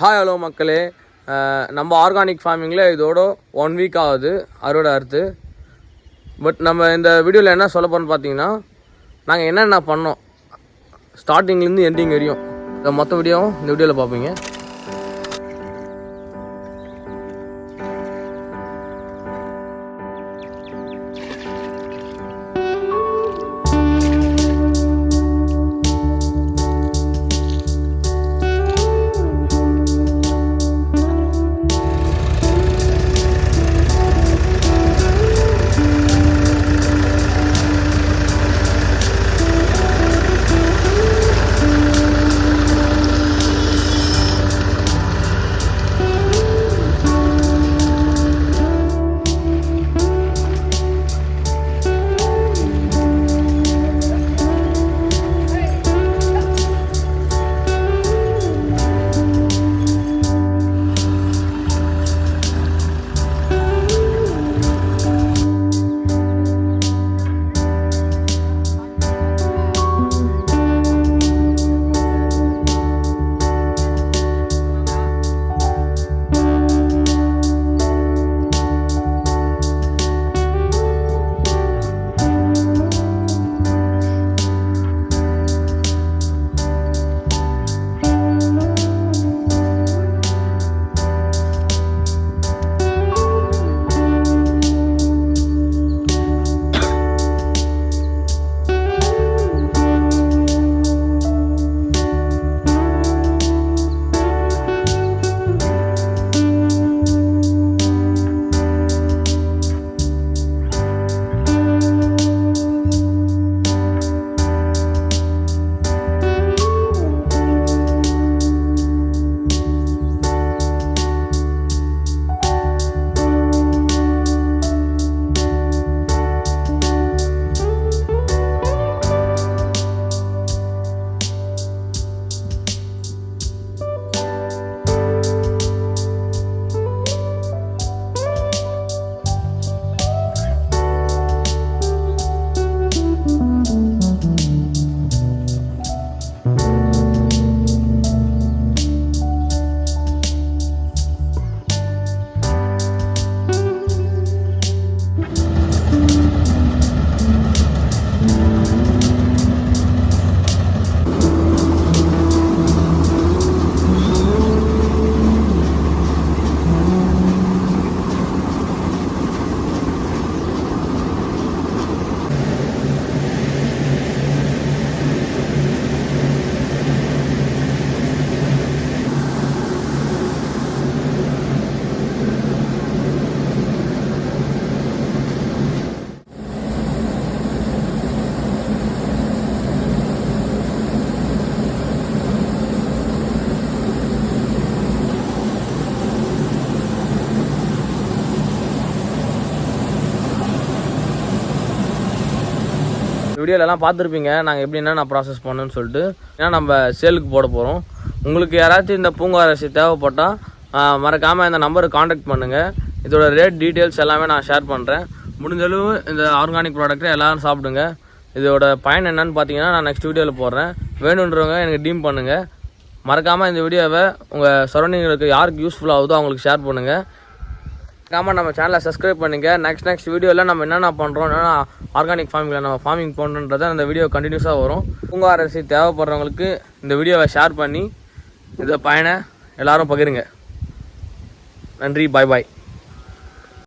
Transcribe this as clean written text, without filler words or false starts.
Hi hello மக்களே, நம்ம organic ஃபார்மிங்கில் இதோட 1 வீக் ஆகுது அறுவடை அறுத்து. பட் நம்ம இந்த வீடியோவில் என்ன சொல்ல போகிறோன்னு பார்த்தீங்கன்னா, நாங்கள் என்னென்ன பண்ணோம் ஸ்டார்டிங்லேருந்து எண்டிங் வரையும் இந்த மொத்த வீடியோவும் இந்த வீடியோவில் பார்ப்பீங்க. வீடியோலலாம் பார்த்துருப்பீங்க நாங்கள் எப்படி என்னென்ன ப்ராசஸ் பண்ணணும்னு சொல்லிட்டு. ஏன்னா நம்ம சேலுக்கு போட போகிறோம். உங்களுக்கு யாராச்சும் இந்த பூங்கா அரிசி தேவைப்பட்டால் மறக்காமல் இந்த நம்பருக்கு காண்டாக்ட் பண்ணுங்கள். இதோட ரேட் டீட்டெயில்ஸ் எல்லாமே நான் ஷேர் பண்ணுறேன். முடிஞ்சளவு இந்த ஆர்கானிக் ப்ராடக்ட்டை எல்லோரும் சாப்பிடுங்க. இதோட பயன் என்னன்னு பார்த்தீங்கன்னா நான் நெக்ஸ்ட் வீடியோவில் போடுறேன். வேணுன்றவங்க எனக்கு டீம் பண்ணுங்கள். மறக்காமல் இந்த வீடியோவை உங்கள் சரௌண்டிங்களுக்கு யாருக்கு யூஸ்ஃபுல் ஆகுதோ அவங்களுக்கு ஷேர் பண்ணுங்கள். மறக்காமல் நம்ம சேனலை சப்ஸ்கிரைப் பண்ணுங்கள். நெக்ஸ்ட் வீடியோவில் நம்ம என்னென்ன பண்ணுறோம், என்னென்னா ஆர்கானிக் ஃபார்மிங்கில் நம்ம ஃபார்மிங் பண்ணுறதை அந்த வீடியோ கண்டினியூஸாக வரும். பூங்கா அரிசி தேவைப்படுறவங்களுக்கு இந்த வீடியோவை ஷேர் பண்ணி இதை பயனை எல்லோரும் பகிருங்க. நன்றி, பாய் பாய்.